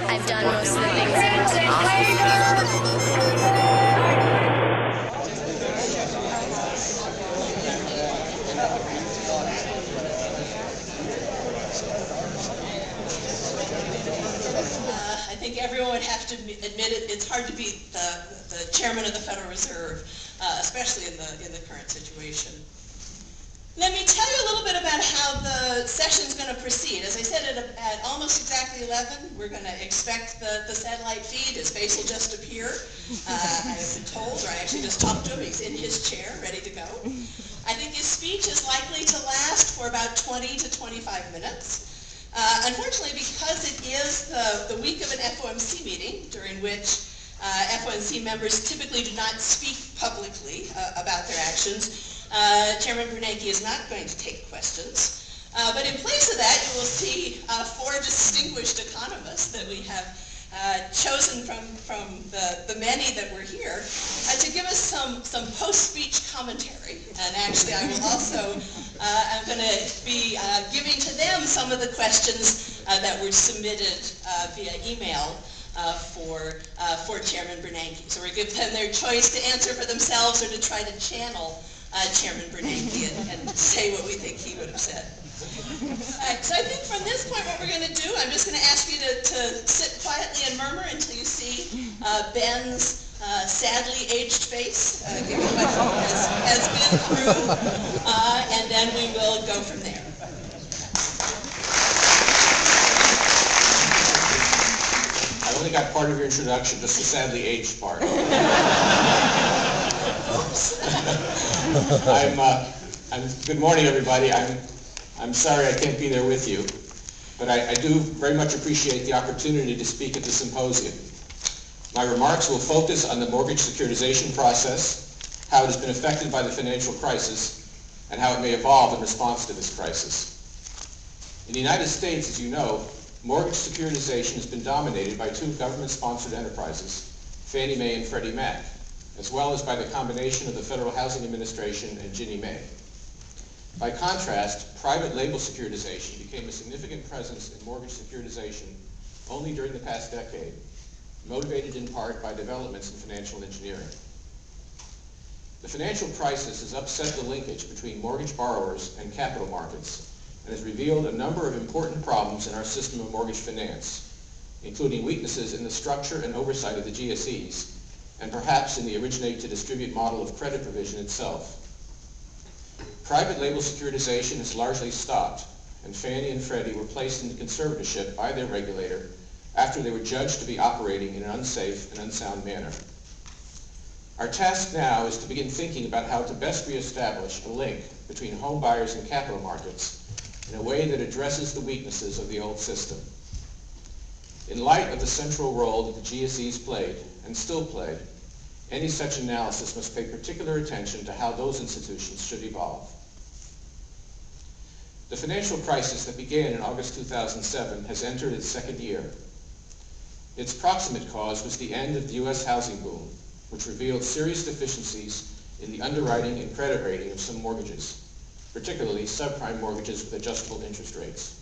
I've done most of the things that are I think everyone would have to admit it's hard to beat the chairman of the Federal Reserve, especially in the current situation. Let me tell you a little bit about how the session's going to proceed. As I said, at almost exactly 11, we're going to expect the satellite feed. His face will just appear. I've been told, or I actually just talked to him. He's in his chair, ready to go. I think his speech is likely to last for about 20 to 25 minutes. Unfortunately, because it is the week of an FOMC meeting, during which FOMC members typically do not speak publicly about their actions, Chairman Bernanke is not going to take questions. But in place of that, you will see four distinguished economists that we have chosen from the many that were here to give us some post-speech commentary. And actually, I will also, I'm going to be giving to them some of the questions that were submitted via email for Chairman Bernanke. So we're going to give them their choice to answer for themselves or to try to channel Chairman Bernanke and say what we think he would have said. So I think from this point what we're going to do, I'm just going to ask you to sit quietly and murmur until you see Ben's sadly aged face, given what he has been through, and then we will go from there. I only got part of your introduction, just the sadly aged part. Good morning, everybody. I'm sorry I can't be there with you, but I do very much appreciate the opportunity to speak at the symposium. My remarks will focus on the mortgage securitization process, how it has been affected by the financial crisis, and how it may evolve in response to this crisis. In the United States, as you know, mortgage securitization has been dominated by two government-sponsored enterprises, Fannie Mae and Freddie Mac, as well as by the combination of the Federal Housing Administration and Ginnie Mae. By contrast, private label securitization became a significant presence in mortgage securitization only during the past decade, motivated in part by developments in financial engineering. The financial crisis has upset the linkage between mortgage borrowers and capital markets and has revealed a number of important problems in our system of mortgage finance, including weaknesses in the structure and oversight of the GSEs, and perhaps in the originate-to-distribute model of credit provision itself. Private label securitization has largely stopped, and Fannie and Freddie were placed into conservatorship by their regulator after they were judged to be operating in an unsafe and unsound manner. Our task now is to begin thinking about how to best reestablish a link between home buyers and capital markets in a way that addresses the weaknesses of the old system. In light of the central role that the GSEs played, and still play, any such analysis must pay particular attention to how those institutions should evolve. The financial crisis that began in August 2007 has entered its second year. Its proximate cause was the end of the U.S. housing boom, which revealed serious deficiencies in the underwriting and credit rating of some mortgages, particularly subprime mortgages with adjustable interest rates.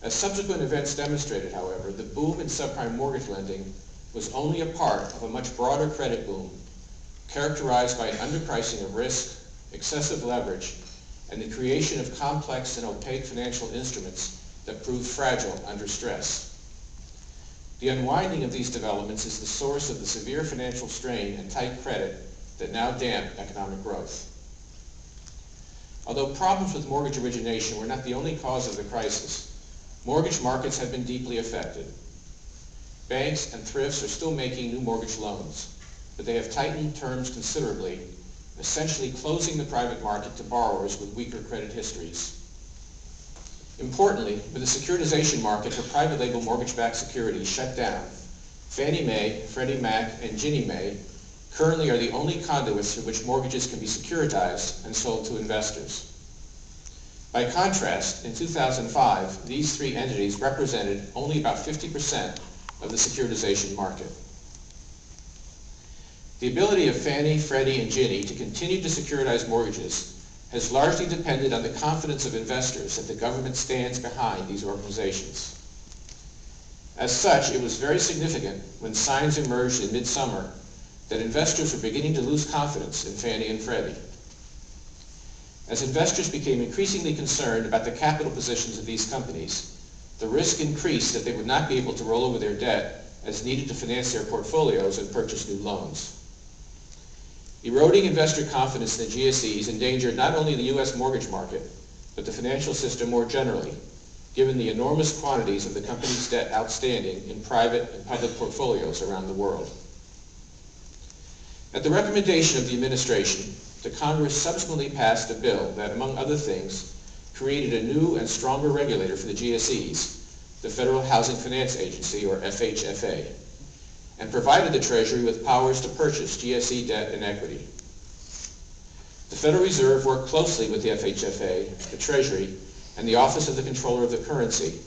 As subsequent events demonstrated, however, the boom in subprime mortgage lending was only a part of a much broader credit boom, characterized by an underpricing of risk, excessive leverage, and the creation of complex and opaque financial instruments that proved fragile under stress. The unwinding of these developments is the source of the severe financial strain and tight credit that now damp economic growth. Although problems with mortgage origination were not the only cause of the crisis, mortgage markets have been deeply affected. Banks and thrifts are still making new mortgage loans, but they have tightened terms considerably, essentially closing the private market to borrowers with weaker credit histories. Importantly, with the securitization market for private label mortgage-backed securities shut down, Fannie Mae, Freddie Mac, and Ginnie Mae currently are the only conduits through which mortgages can be securitized and sold to investors. By contrast, in 2005, these three entities represented only about 50% of the securitization market. The ability of Fannie, Freddie, and Ginnie to continue to securitize mortgages has largely depended on the confidence of investors that the government stands behind these organizations. As such, it was very significant when signs emerged in midsummer that investors were beginning to lose confidence in Fannie and Freddie. As investors became increasingly concerned about the capital positions of these companies, the risk increased that they would not be able to roll over their debt as needed to finance their portfolios and purchase new loans. Eroding investor confidence in the GSEs endangered not only the U.S. mortgage market, but the financial system more generally, given the enormous quantities of the company's debt outstanding in private and public portfolios around the world. At the recommendation of the administration, the Congress subsequently passed a bill that, among other things, created a new and stronger regulator for the GSEs, the Federal Housing Finance Agency, or FHFA, and provided the Treasury with powers to purchase GSE debt and equity. The Federal Reserve worked closely with the FHFA, the Treasury, and the Office of the Comptroller of the Currency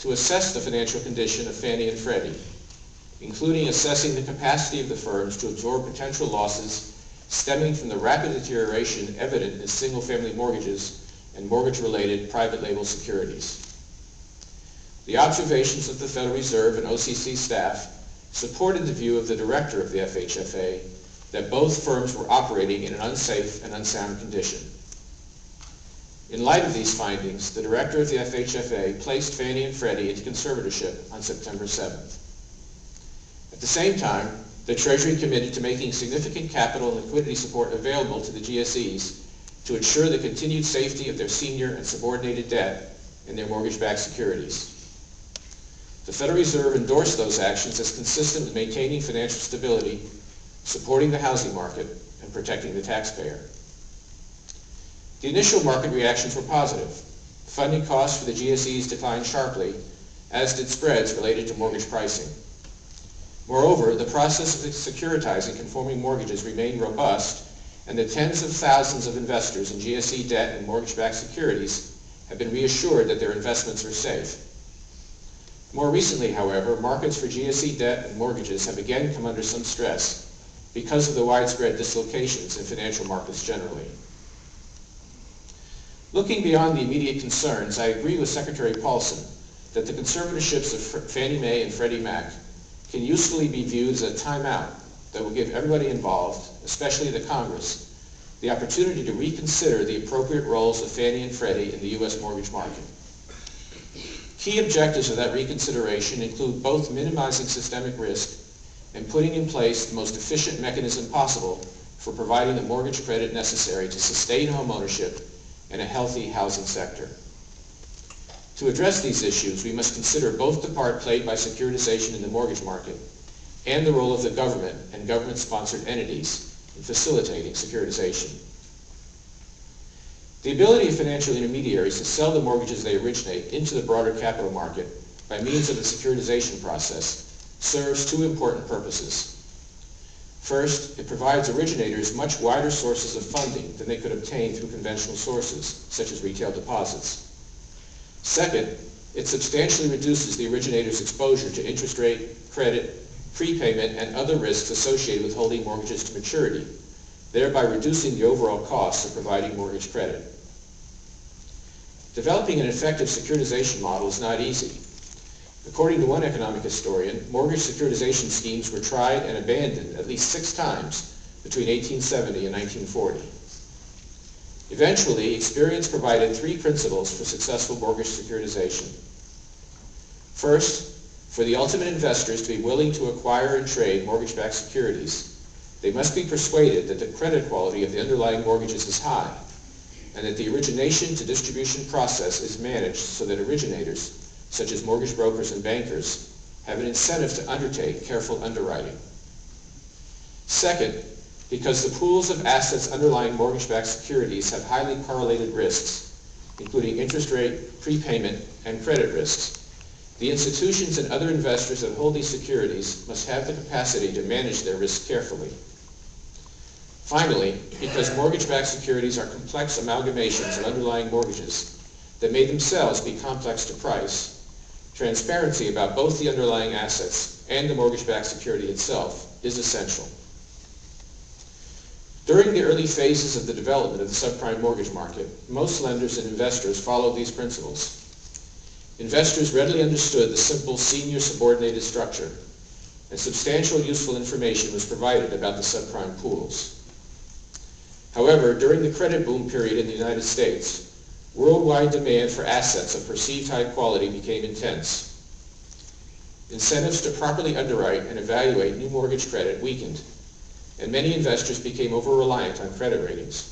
to assess the financial condition of Fannie and Freddie, including assessing the capacity of the firms to absorb potential losses stemming from the rapid deterioration evident in single-family mortgages and mortgage-related private label securities. The observations of the Federal Reserve and OCC staff supported the view of the director of the FHFA that both firms were operating in an unsafe and unsound condition. In light of these findings, the director of the FHFA placed Fannie and Freddie into conservatorship on September 7th. At the same time, the Treasury committed to making significant capital and liquidity support available to the GSEs to ensure the continued safety of their senior and subordinated debt and their mortgage-backed securities. The Federal Reserve endorsed those actions as consistent with maintaining financial stability, supporting the housing market, and protecting the taxpayer. The initial market reactions were positive. Funding costs for the GSEs declined sharply, as did spreads related to mortgage pricing. Moreover, the process of securitizing conforming mortgages remained robust, and the tens of thousands of investors in GSE debt and mortgage-backed securities have been reassured that their investments are safe. More recently, however, markets for GSE debt and mortgages have again come under some stress because of the widespread dislocations in financial markets generally. Looking beyond the immediate concerns, I agree with Secretary Paulson that the conservatorships of Fannie Mae and Freddie Mac can usefully be viewed as a timeout that will give everybody involved, especially the Congress, the opportunity to reconsider the appropriate roles of Fannie and Freddie in the U.S. mortgage market. Key objectives of that reconsideration include both minimizing systemic risk and putting in place the most efficient mechanism possible for providing the mortgage credit necessary to sustain homeownership and a healthy housing sector. To address these issues, we must consider both the part played by securitization in the mortgage market and the role of the government and government-sponsored entities in facilitating securitization. The ability of financial intermediaries to sell the mortgages they originate into the broader capital market by means of the securitization process serves two important purposes. First, it provides originators much wider sources of funding than they could obtain through conventional sources, such as retail deposits. Second, it substantially reduces the originator's exposure to interest rate, credit, prepayment, and other risks associated with holding mortgages to maturity, thereby reducing the overall costs of providing mortgage credit. Developing an effective securitization model is not easy. According to one economic historian, mortgage securitization schemes were tried and abandoned at least 6 times between 1870 and 1940. Eventually, experience provided 3 principles for successful mortgage securitization. First, for the ultimate investors to be willing to acquire and trade mortgage-backed securities, they must be persuaded that the credit quality of the underlying mortgages is high, and that the origination to distribution process is managed so that originators, such as mortgage brokers and bankers, have an incentive to undertake careful underwriting. Second, because the pools of assets underlying mortgage-backed securities have highly correlated risks, including interest rate, prepayment, and credit risks, the institutions and other investors that hold these securities must have the capacity to manage their risks carefully. Finally, because mortgage-backed securities are complex amalgamations of underlying mortgages that may themselves be complex to price, transparency about both the underlying assets and the mortgage-backed security itself is essential. During the early phases of the development of the subprime mortgage market, most lenders and investors followed these principles. investors readily understood the simple senior subordinated structure, and substantial useful information was provided about the subprime pools. However, during the credit boom period in the United States, worldwide demand for assets of perceived high quality became intense. Incentives to properly underwrite and evaluate new mortgage credit weakened, and many investors became over-reliant on credit ratings.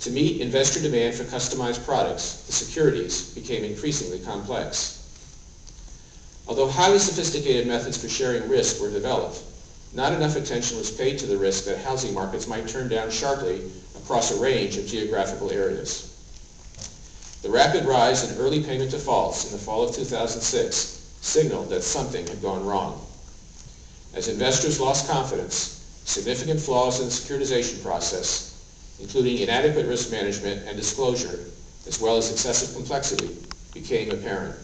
To meet investor demand for customized products, the securities became increasingly complex. Although highly sophisticated methods for sharing risk were developed, not enough attention was paid to the risk that housing markets might turn down sharply across a range of geographical areas. The rapid rise in early payment defaults in the fall of 2006 signaled that something had gone wrong. As investors lost confidence, significant flaws in the securitization process, including inadequate risk management and disclosure, as well as excessive complexity, became apparent.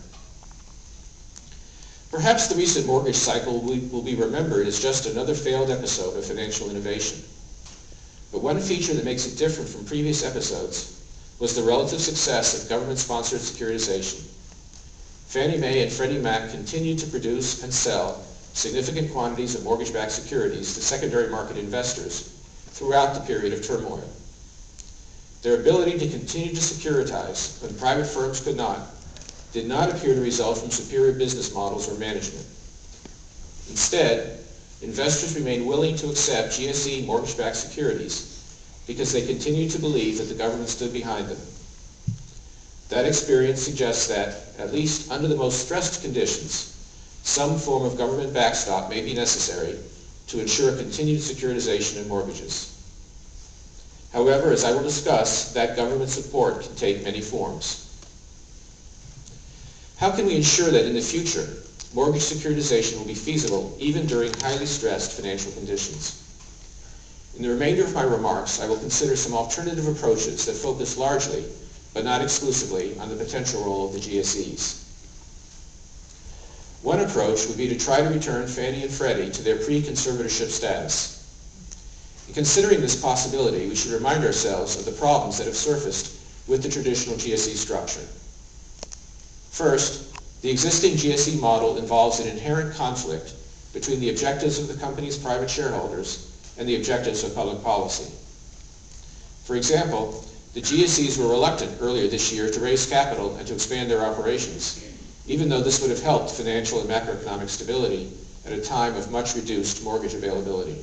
Perhaps the recent mortgage cycle will be remembered as just another failed episode of financial innovation. But one feature that makes it different from previous episodes was the relative success of government-sponsored securitization. Fannie Mae and Freddie Mac continued to produce and sell significant quantities of mortgage-backed securities to secondary market investors throughout the period of turmoil. Their ability to continue to securitize when private firms could not did not appear to result from superior business models or management. Instead, investors remained willing to accept GSE mortgage-backed securities because they continued to believe that the government stood behind them. That experience suggests that, at least under the most stressed conditions, some form of government backstop may be necessary to ensure continued securitization in mortgages. However, as I will discuss, that government support can take many forms. How can we ensure that in the future, mortgage securitization will be feasible even during highly stressed financial conditions? In the remainder of my remarks, I will consider some alternative approaches that focus largely, but not exclusively, on the potential role of the GSEs. One approach would be to try to return Fannie and Freddie to their pre-conservatorship status. In considering this possibility, we should remind ourselves of the problems that have surfaced with the traditional GSE structure. First, the existing GSE model involves an inherent conflict between the objectives of the company's private shareholders and the objectives of public policy. For example, the GSEs were reluctant earlier this year to raise capital and to expand their operations, even though this would have helped financial and macroeconomic stability at a time of much reduced mortgage availability.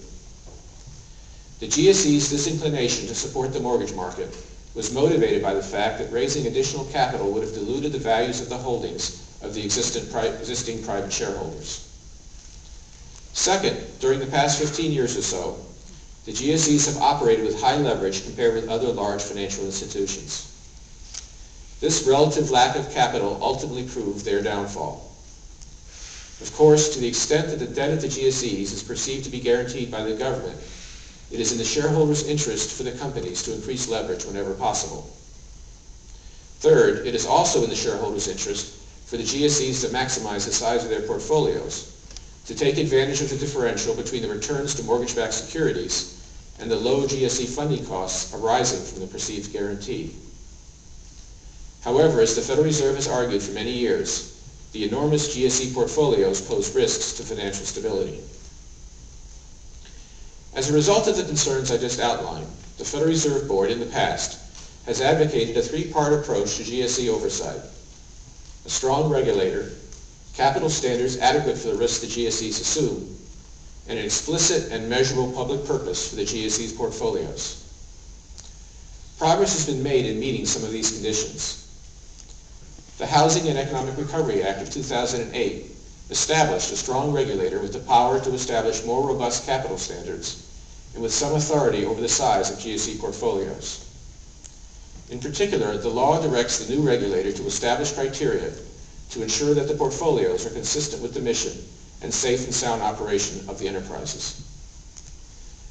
The GSE's disinclination to support the mortgage market was motivated by the fact that raising additional capital would have diluted the values of the holdings of the existing private shareholders. Second, during the past 15 years or so, the GSEs have operated with high leverage compared with other large financial institutions. This relative lack of capital ultimately proved their downfall. Of course, to the extent that the debt of the GSEs is perceived to be guaranteed by the government, it is in the shareholders' interest for the companies to increase leverage whenever possible. Third, it is also in the shareholders' interest for the GSEs to maximize the size of their portfolios, to take advantage of the differential between the returns to mortgage-backed securities and the low GSE funding costs arising from the perceived guarantee. However, as the Federal Reserve has argued for many years, the enormous GSE portfolios pose risks to financial stability. As a result of the concerns I just outlined, the Federal Reserve Board in the past has advocated a three-part approach to GSE oversight: a strong regulator, capital standards adequate for the risks the GSEs assume, and an explicit and measurable public purpose for the GSEs' portfolios. Progress has been made in meeting some of these conditions. The Housing and Economic Recovery Act of 2008 established a strong regulator with the power to establish more robust capital standards and with some authority over the size of GSE portfolios. In particular, the law directs the new regulator to establish criteria to ensure that the portfolios are consistent with the mission and safe and sound operation of the enterprises.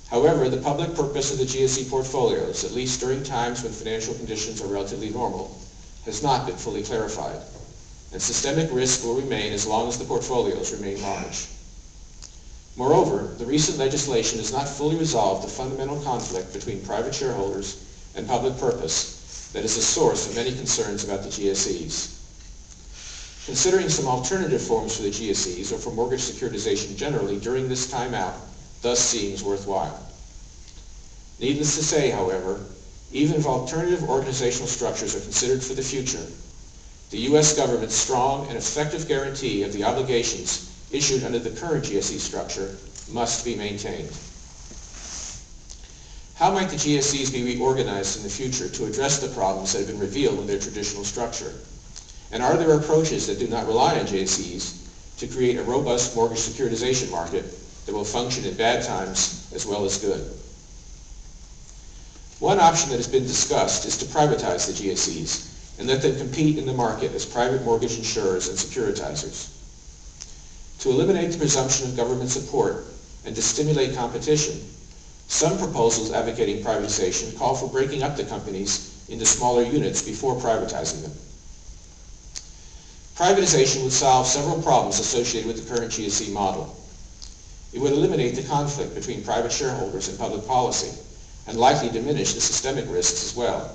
However, the public purpose of the GSE portfolios, at least during times when financial conditions are relatively normal, has not been fully clarified, and systemic risk will remain as long as the portfolios remain large. Moreover, the recent legislation has not fully resolved the fundamental conflict between private shareholders and public purpose that is the source of many concerns about the GSEs. Considering some alternative forms for the GSEs or for mortgage securitization generally during this timeout thus seems worthwhile. Needless to say, however, even if alternative organizational structures are considered for the future, the U.S. government's strong and effective guarantee of the obligations issued under the current GSE structure must be maintained. How might the GSEs be reorganized in the future to address the problems that have been revealed in their traditional structure? And are there approaches that do not rely on GSEs to create a robust mortgage securitization market that will function in bad times as well as good? One option that has been discussed is to privatize the GSEs and let them compete in the market as private mortgage insurers and securitizers. To eliminate the presumption of government support and to stimulate competition, some proposals advocating privatization call for breaking up the companies into smaller units before privatizing them. Privatization would solve several problems associated with the current GSE model. It would eliminate the conflict between private shareholders and public policy, and likely diminish the systemic risks as well.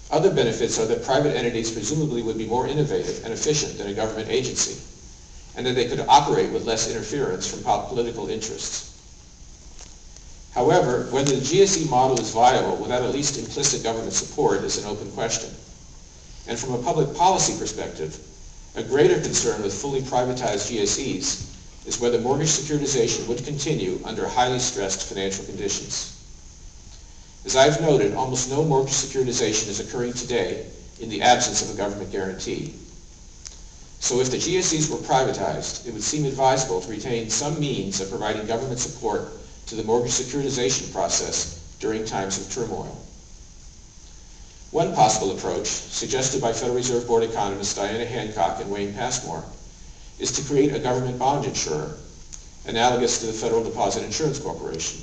Other benefits are that private entities presumably would be more innovative and efficient than a government agency, and that they could operate with less interference from political interests. However, whether the GSE model is viable without at least implicit government support is an open question. And from a public policy perspective, a greater concern with fully privatized GSEs is whether mortgage securitization would continue under highly stressed financial conditions. As I've noted, almost no mortgage securitization is occurring today in the absence of a government guarantee. So if the GSEs were privatized, it would seem advisable to retain some means of providing government support to the mortgage securitization process during times of turmoil. One possible approach, suggested by Federal Reserve Board economists Diana Hancock and Wayne Passmore, is to create a government bond insurer, analogous to the Federal Deposit Insurance Corporation.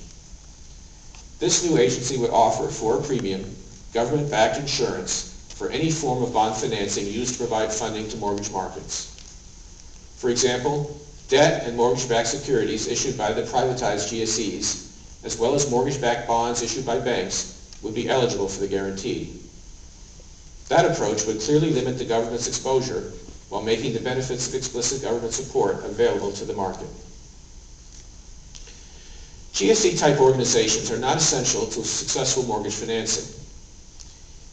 This new agency would offer, for a premium, government-backed insurance for any form of bond financing used to provide funding to mortgage markets. For example, debt and mortgage-backed securities issued by the privatized GSEs, as well as mortgage-backed bonds issued by banks, would be eligible for the guarantee. That approach would clearly limit the government's exposure while making the benefits of explicit government support available to the market. GSE-type organizations are not essential to successful mortgage financing.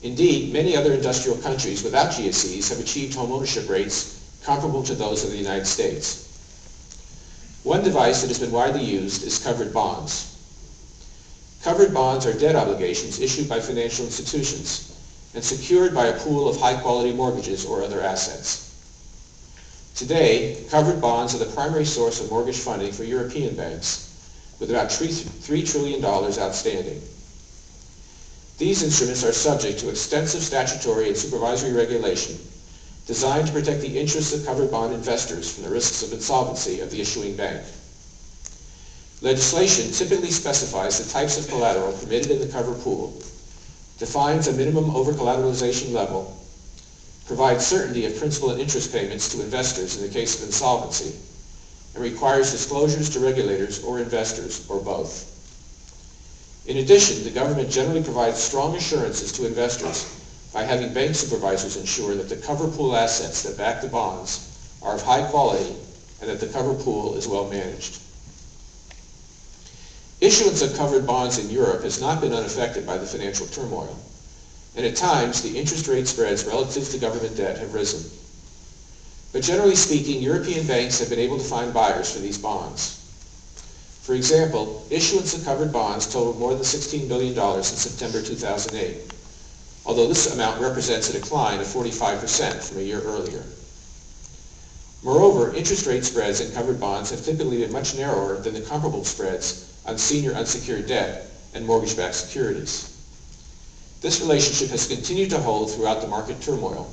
Indeed, many other industrial countries without GSEs have achieved home ownership rates comparable to those of the United States. One device that has been widely used is covered bonds. Covered bonds are debt obligations issued by financial institutions and secured by a pool of high-quality mortgages or other assets. Today, covered bonds are the primary source of mortgage funding for European banks, with about $3 trillion outstanding. These instruments are subject to extensive statutory and supervisory regulation designed to protect the interests of covered bond investors from the risks of insolvency of the issuing bank. Legislation typically specifies the types of collateral permitted in the cover pool, defines a minimum over-collateralization level, provides certainty of principal and interest payments to investors in the case of insolvency, and requires disclosures to regulators or investors, or both. In addition, the government generally provides strong assurances to investors by having bank supervisors ensure that the cover pool assets that back the bonds are of high quality and that the cover pool is well managed. Issuance of covered bonds in Europe has not been unaffected by the financial turmoil, and at times the interest rate spreads relative to government debt have risen. But generally speaking, European banks have been able to find buyers for these bonds. For example, issuance of covered bonds totaled more than $16 billion in September 2008, although this amount represents a decline of 45% from a year earlier. Moreover, interest rate spreads in covered bonds have typically been much narrower than the comparable spreads on senior unsecured debt and mortgage-backed securities. This relationship has continued to hold throughout the market turmoil,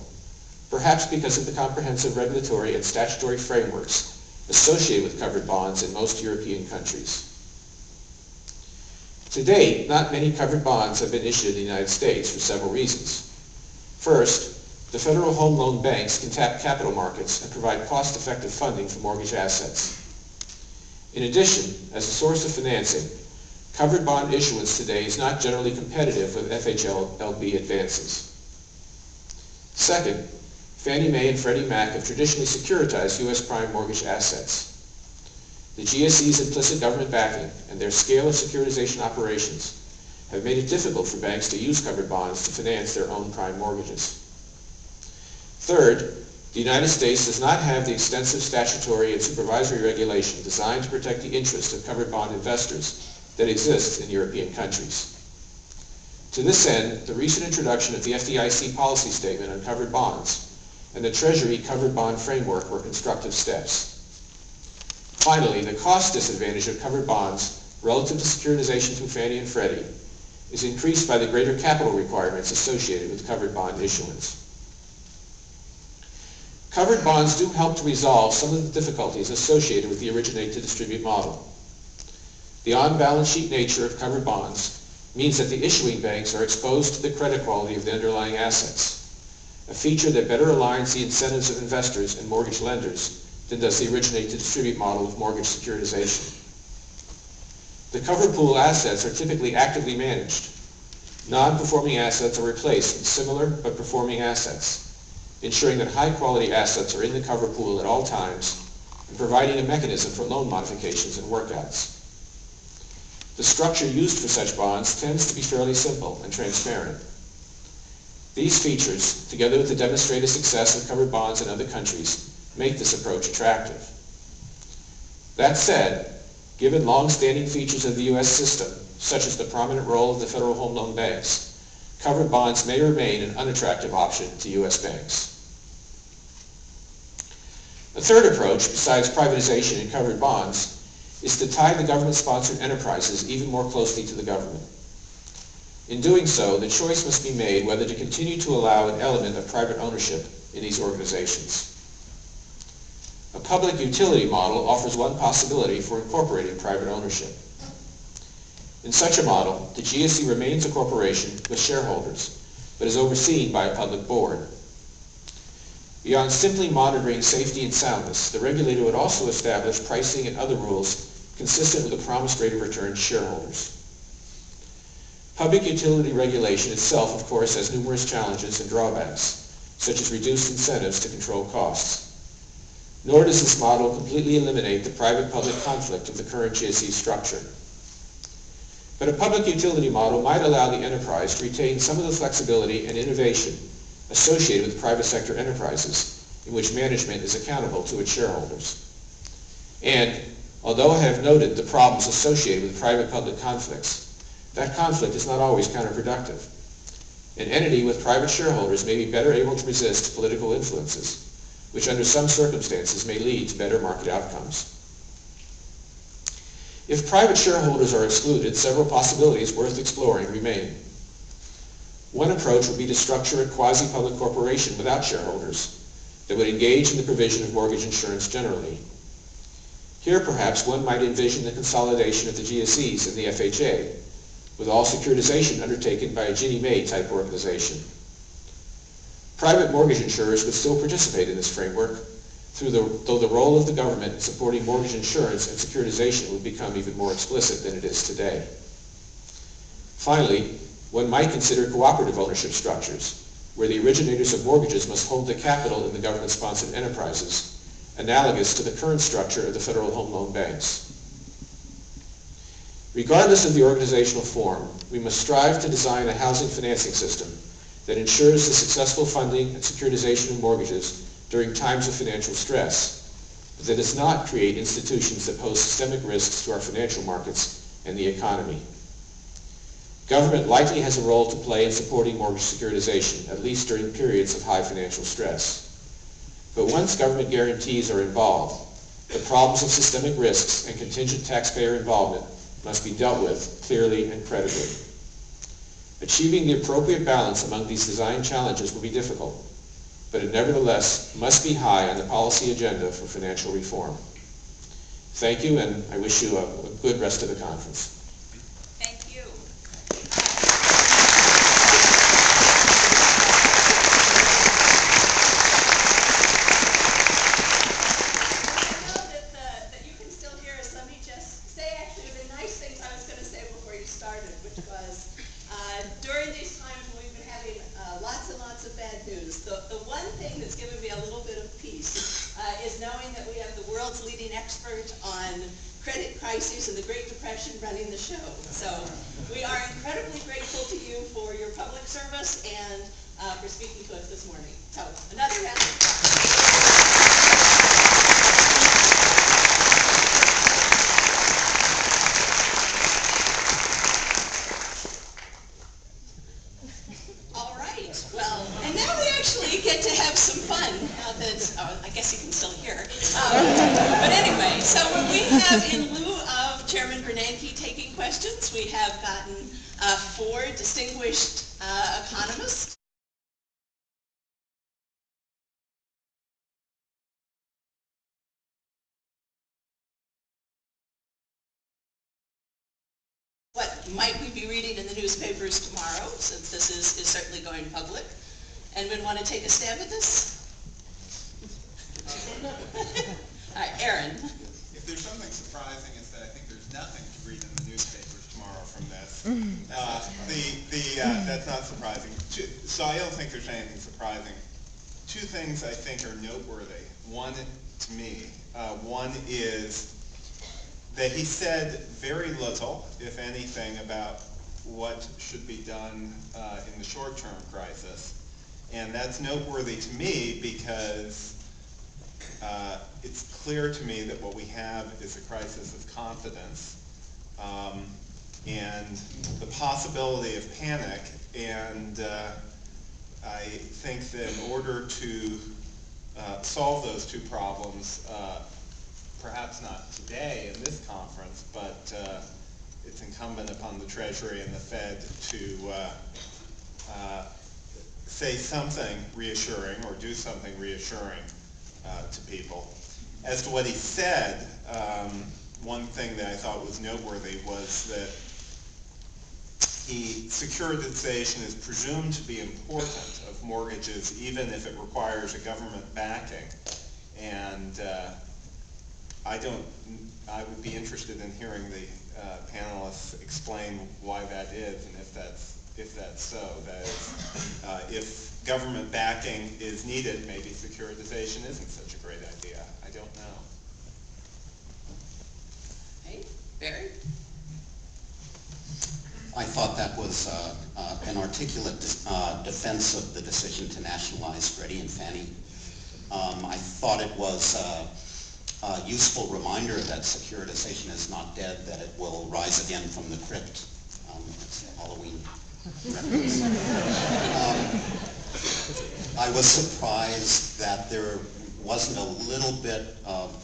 perhaps because of the comprehensive regulatory and statutory frameworks associated with covered bonds in most European countries. To date, not many covered bonds have been issued in the United States for several reasons. First, the federal home loan banks can tap capital markets and provide cost-effective funding for mortgage assets. In addition, as a source of financing, covered bond issuance today is not generally competitive with FHLB advances. Second, Fannie Mae and Freddie Mac have traditionally securitized U.S. prime mortgage assets. The GSE's implicit government backing and their scale of securitization operations have made it difficult for banks to use covered bonds to finance their own prime mortgages. Third, the United States does not have the extensive statutory and supervisory regulation designed to protect the interests of covered bond investors that exists in European countries. To this end, the recent introduction of the FDIC policy statement on covered bonds and the Treasury covered bond framework were constructive steps. Finally, the cost disadvantage of covered bonds relative to securitization through Fannie and Freddie is increased by the greater capital requirements associated with covered bond issuance. Covered bonds do help to resolve some of the difficulties associated with the originate-to-distribute model. The on-balance sheet nature of covered bonds means that the issuing banks are exposed to the credit quality of the underlying assets, a feature that better aligns the incentives of investors and mortgage lenders than does the originate-to-distribute model of mortgage securitization. The covered pool assets are typically actively managed. Non-performing assets are replaced with similar but performing assets, ensuring that high-quality assets are in the cover pool at all times and providing a mechanism for loan modifications and workouts. The structure used for such bonds tends to be fairly simple and transparent. These features, together with the demonstrated success of covered bonds in other countries, make this approach attractive. That said, given long-standing features of the U.S. system, such as the prominent role of the Federal Home Loan Banks, covered bonds may remain an unattractive option to U.S. banks. A third approach, besides privatization in covered bonds, is to tie the government-sponsored enterprises even more closely to the government. In doing so, the choice must be made whether to continue to allow an element of private ownership in these organizations. A public utility model offers one possibility for incorporating private ownership. In such a model, the GSE remains a corporation with shareholders, but is overseen by a public board. Beyond simply monitoring safety and soundness, the regulator would also establish pricing and other rules consistent with the promised rate of return to shareholders. Public utility regulation itself, of course, has numerous challenges and drawbacks, such as reduced incentives to control costs. Nor does this model completely eliminate the private-public conflict of the current GSE structure. But a public utility model might allow the enterprise to retain some of the flexibility and innovation associated with private sector enterprises, in which management is accountable to its shareholders. And, although I have noted the problems associated with private-public conflicts, that conflict is not always counterproductive. An entity with private shareholders may be better able to resist political influences, which under some circumstances may lead to better market outcomes. If private shareholders are excluded, several possibilities worth exploring remain. One approach would be to structure a quasi-public corporation without shareholders that would engage in the provision of mortgage insurance generally. Here, perhaps, one might envision the consolidation of the GSEs and the FHA, with all securitization undertaken by a Ginnie Mae type organization. Private mortgage insurers would still participate in this framework, though the role of the government in supporting mortgage insurance and securitization would become even more explicit than it is today. Finally, one might consider cooperative ownership structures, where the originators of mortgages must hold the capital in the government-sponsored enterprises, analogous to the current structure of the Federal Home Loan Banks. Regardless of the organizational form, we must strive to design a housing financing system that ensures the successful funding and securitization of mortgages during times of financial stress, but that does not create institutions that pose systemic risks to our financial markets and the economy. Government likely has a role to play in supporting mortgage securitization, at least during periods of high financial stress. But once government guarantees are involved, the problems of systemic risks and contingent taxpayer involvement must be dealt with clearly and credibly. Achieving the appropriate balance among these design challenges will be difficult, but it nevertheless must be high on the policy agenda for financial reform. Thank you, and I wish you a good rest of the conference. Thank you. I know that you can still hear us. Let me just say actually the nice things I was going to say before you started, which was during these times when we've been having lots and lots of bad news, the one thing that's given world's leading expert on credit crises and the Great Depression running the show. So we are incredibly grateful to you for your public service and for speaking to us this morning. So another round of applause. All right, well, and now we actually get to have some fun now that, I guess you can still hear. But anyway, so what we have in lieu of Chairman Bernanke taking questions, we have gotten 4 distinguished economists. What might we be reading in the newspapers tomorrow, since this is certainly going public? Anyone want to take a stab at this? All right, Aaron. If there's something surprising, it's that I think there's nothing to read in the newspapers tomorrow from this. That's not surprising. So I don't think there's anything surprising. 2 things I think are noteworthy. One, to me, one is that he said very little, if anything, about what should be done in the short-term crisis. And that's noteworthy to me because it's clear to me that what we have is a crisis of confidence and the possibility of panic. And I think that in order to solve those 2 problems, perhaps not today in this conference, but it's incumbent upon the Treasury and the Fed to say something reassuring or do something reassuring to people. As to what he said, one thing that I thought was noteworthy was that securitization is presumed to be important of mortgages even if it requires a government backing. And I would be interested in hearing the panelists explain why that is and if that's so. That is, if government backing is needed, maybe securitization isn't such a great idea. I don't know. Hey, Barry? I thought that was an articulate defense of the decision to nationalize Freddie and Fannie. I thought it was a useful reminder that securitization is not dead, that it will rise again from the crypt. It's a Halloween reference. I was surprised that there wasn't a little bit of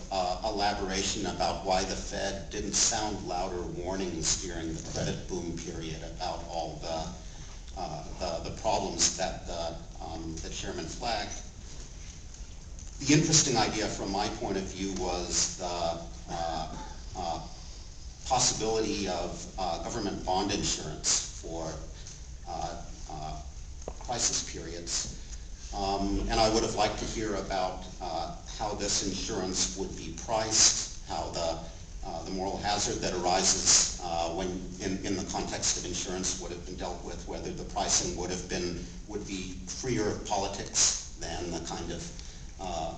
elaboration about why the Fed didn't sound louder warnings during the credit boom period about all the problems that the chairman flagged. The interesting idea from my point of view was the possibility of government bond insurance for crisis periods. And I would have liked to hear about how this insurance would be priced, how the moral hazard that arises when in the context of insurance would have been dealt with, whether the pricing would be freer of politics than the kind of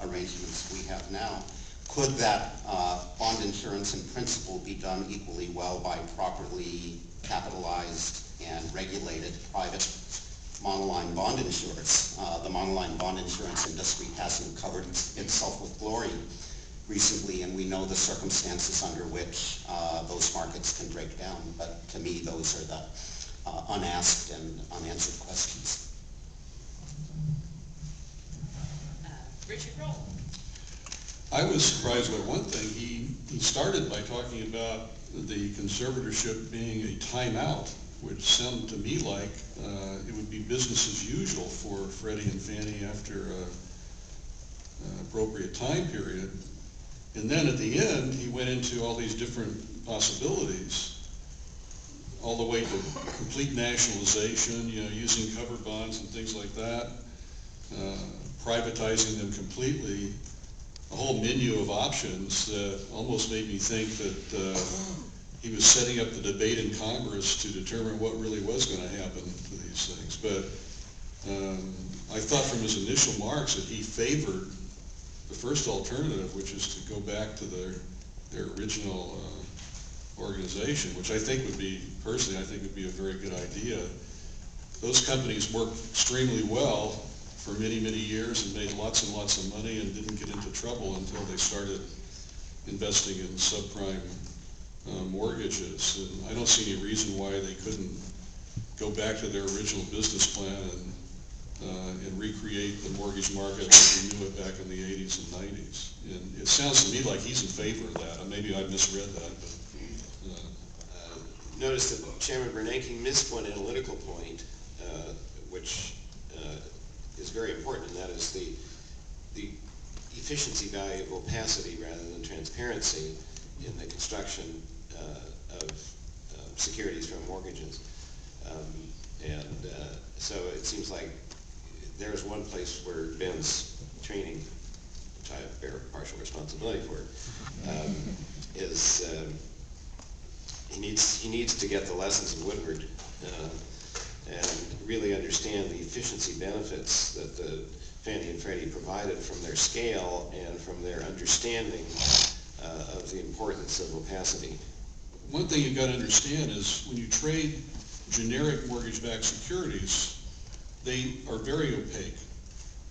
arrangements we have now. Could that bond insurance in principle be done equally well by properly capitalized and regulated private monoline bond insurers? The monoline bond insurance industry hasn't covered itself with glory recently, and we know the circumstances under which those markets can break down. But to me, those are the unasked and unanswered questions. Richard Roll. I was surprised by one thing. He started by talking about the conservatorship being a timeout, which sounded to me like it would be business as usual for Freddie and Fannie after an appropriate time period. And then at the end, he went into all these different possibilities, all the way to complete nationalization, using cover bonds and things like that, privatizing them completely, a whole menu of options that almost made me think that he was setting up the debate in Congress to determine what really was going to happen to these things. But I thought from his initial marks that he favored the first alternative, which is to go back to their original organization, which I think would be, personally, I think would be a very good idea. Those companies worked extremely well for many, many years and made lots and lots of money and didn't get into trouble until they started investing in subprime mortgages. And I don't see any reason why they couldn't go back to their original business plan and recreate the mortgage market like we knew it back in the 80s and 90s. And it sounds to me like he's in favor of that. Maybe I misread that, but notice that Chairman Bernanke missed one analytical point, which is very important, and that is the efficiency value of opacity rather than transparency in the construction of securities from mortgages. So it seems like there is one place where Ben's training, which I bear partial responsibility for, is he needs to get the lessons of Woodward and really understand the efficiency benefits that the Fannie and Freddie provided from their scale and from their understanding of the importance of opacity. one thing you've got to understand is when you trade generic mortgage-backed securities, they are very opaque.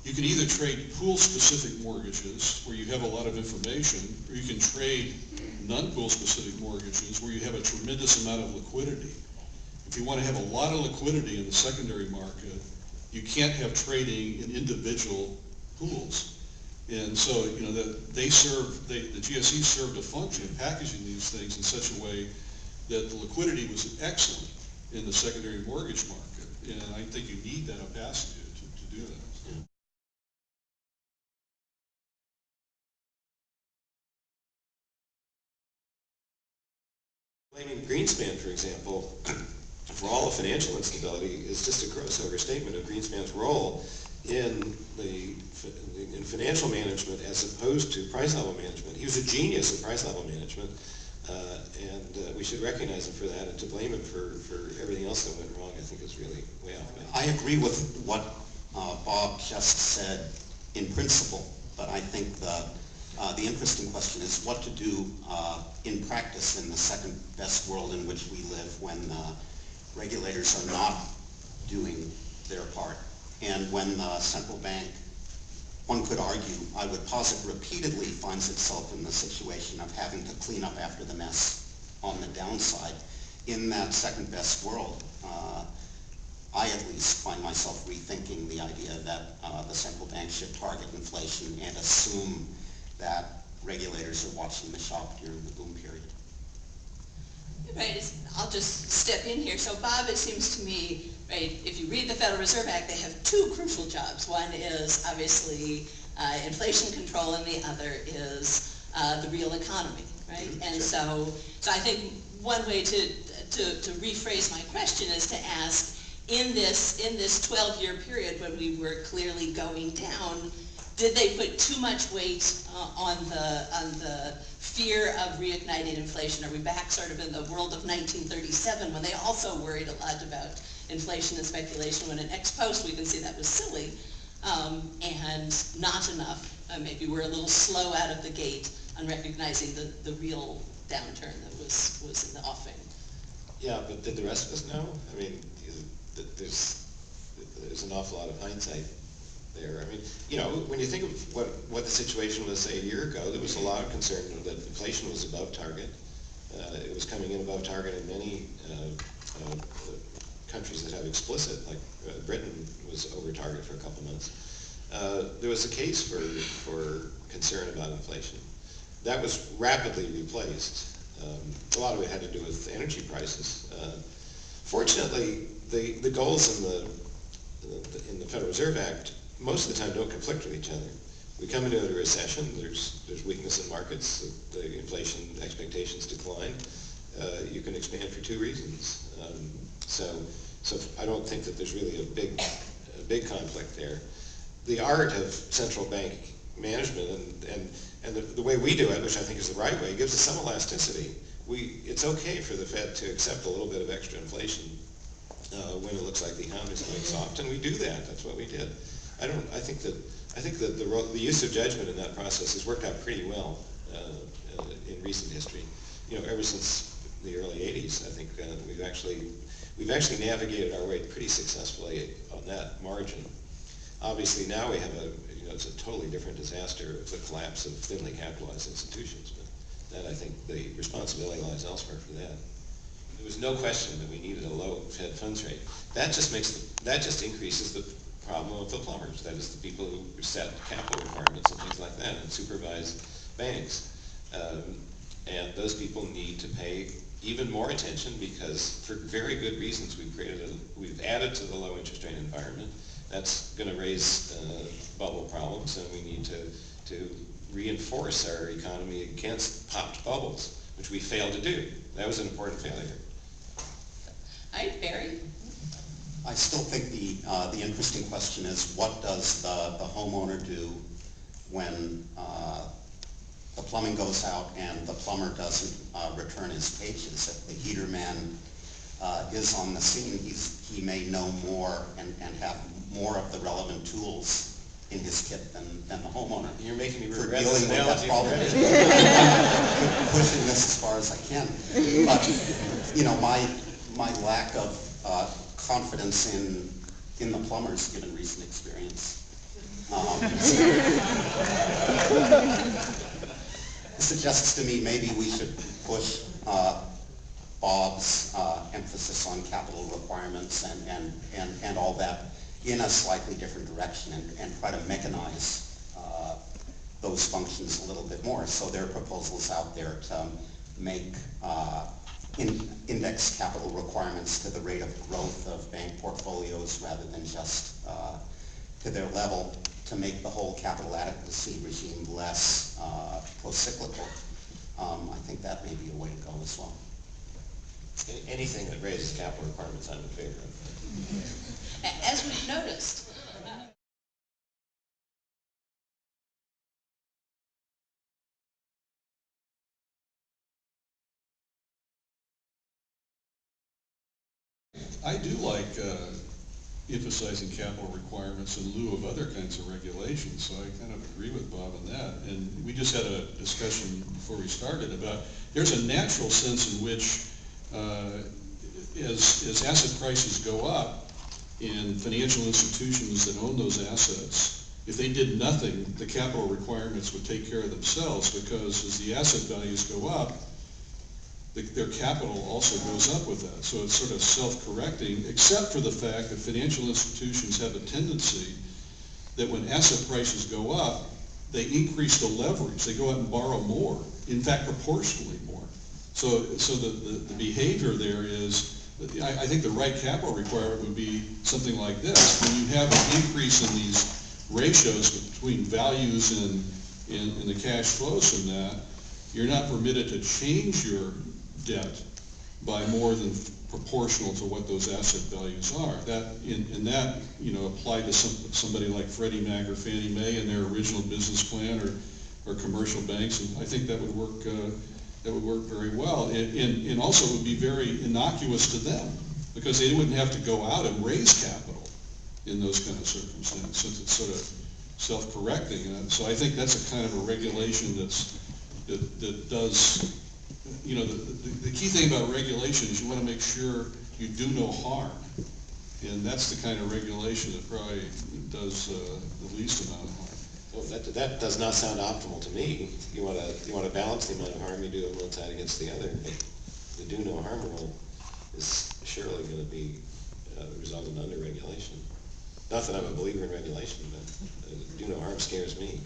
You can either trade pool-specific mortgages, where you have a lot of information, or you can trade non-pool specific mortgages, where you have a tremendous amount of liquidity. If you want to have a lot of liquidity in the secondary market, you can't have trading in individual pools. And so, you know, the GSE served a function of packaging these things in such a way that the liquidity was excellent in the secondary mortgage market. And I think you need that opacity to do that. Yeah. Blaming Greenspan, for example, for all the financial instability is just a gross overstatement of Greenspan's role in financial management as opposed to price level management. He was a genius in price level management, and we should recognize him for that, and to blame him for everything else that went wrong, I think is really way off base. I agree with what Bob just said in principle, but I think the interesting question is what to do in practice in the second best world in which we live, when regulators are not doing their part, and when the central bank, one could argue, I would posit repeatedly, finds itself in the situation of having to clean up after the mess on the downside. In that second best world, I at least find myself rethinking the idea that the central bank should target inflation and assume that regulators are watching the shop during the boom period. Right, I'll just step in here. So Bob, it seems to me, right, if you read the Federal Reserve Act, they have two crucial jobs. One is obviously inflation control, and the other is the real economy, right? And so I think one way to rephrase my question is to ask, in this 12-year period when we were clearly going down, did they put too much weight on the fear of reigniting inflation? Are we back sort of in the world of 1937 when they also worried a lot about inflation and speculation, when in ex post we can see that was silly and not enough? Maybe we're a little slow out of the gate on recognizing the real downturn that was in the offing. Yeah, but did the rest of us know? I mean, there's an awful lot of hindsight there. I mean, you know, when you think of what the situation was, say, a year ago, there was a lot of concern that inflation was above target. It was coming in above target in many countries that have explicit, like Britain was over target for a couple months. There was a case for concern about inflation. That was rapidly replaced. A lot of it had to do with energy prices. Fortunately, the goals in the Federal Reserve Act most of the time don't conflict with each other. We come into a recession, there's weakness in markets, the inflation expectations decline. You can expand for two reasons. So I don't think that there's really a big conflict there. The art of central bank management and the way we do it, which I think is the right way, gives us some elasticity. It's okay for the Fed to accept a little bit of extra inflation when it looks like the economy is going soft, and we do that. That's what we did. I I think that the use of judgment in that process has worked out pretty well in recent history. You know, ever since the early '80s, I think we've actually navigated our way pretty successfully on that margin. Obviously, now we have it's a totally different disaster of the collapse of thinly capitalized institutions. But that, I think, the responsibility lies elsewhere for that. There was no question that we needed a low Fed funds rate. That just increases the problem of the plumbers. That is, the people who set capital requirements and things like that and supervise banks. And those people need to pay even more attention because, for very good reasons, we've added to the low interest rate environment. That's going to raise bubble problems, and we need to reinforce our economy against popped bubbles, which we failed to do. That was an important failure. All right, Barry? I still think the interesting question is, what does the homeowner do when the plumbing goes out and the plumber doesn't return his pages? If the heater man is on the scene, he may know more and have more of the relevant tools in his kit than the homeowner. You're making me for regret dealing this with that analogy problem. already. Pushing this as far as I can. But, you know, my lack of confidence in the plumbers, given recent experience, suggests to me maybe we should push Bob's emphasis on capital requirements and all that in a slightly different direction and try to mechanize those functions a little bit more. So there are proposals out there to make index capital requirements to the rate of growth of bank portfolios rather than just to their level, to make the whole capital adequacy regime less pro-cyclical. I think that may be a way to go as well. Anything that raises capital requirements, I'm in favor of. As we've noticed, I do like emphasizing capital requirements in lieu of other kinds of regulations, so I kind of agree with Bob on that. And we just had a discussion before we started about there's a natural sense in which as asset prices go up in financial institutions that own those assets, if they did nothing, the capital requirements would take care of themselves, because as the asset values go up, their capital also goes up with that. So it's sort of self-correcting, except for the fact that financial institutions have a tendency that when asset prices go up, they increase the leverage. They go out and borrow more, in fact, proportionally more. So the behavior there is, I think the right capital requirement would be something like this. When you have an increase in these ratios between values and the cash flows from that, you're not permitted to change your debt by more than proportional to what those asset values are. That that applied to somebody like Freddie Mac or Fannie Mae in their original business plan, or commercial banks, and I think that would work. That would work very well, and also would be very innocuous to them, because they wouldn't have to go out and raise capital in those kind of circumstances, since it's sort of self-correcting. So I think that's a kind of a regulation that does. The key thing about regulation is you want to make sure you do no harm, and that's the kind of regulation that probably does the least amount of harm. Well, that does not sound optimal to me. You want to balance the amount of harm you do on one side against the other. The do no harm rule is surely going to be result in under-regulation. Not that I'm a believer in regulation, but do no harm scares me.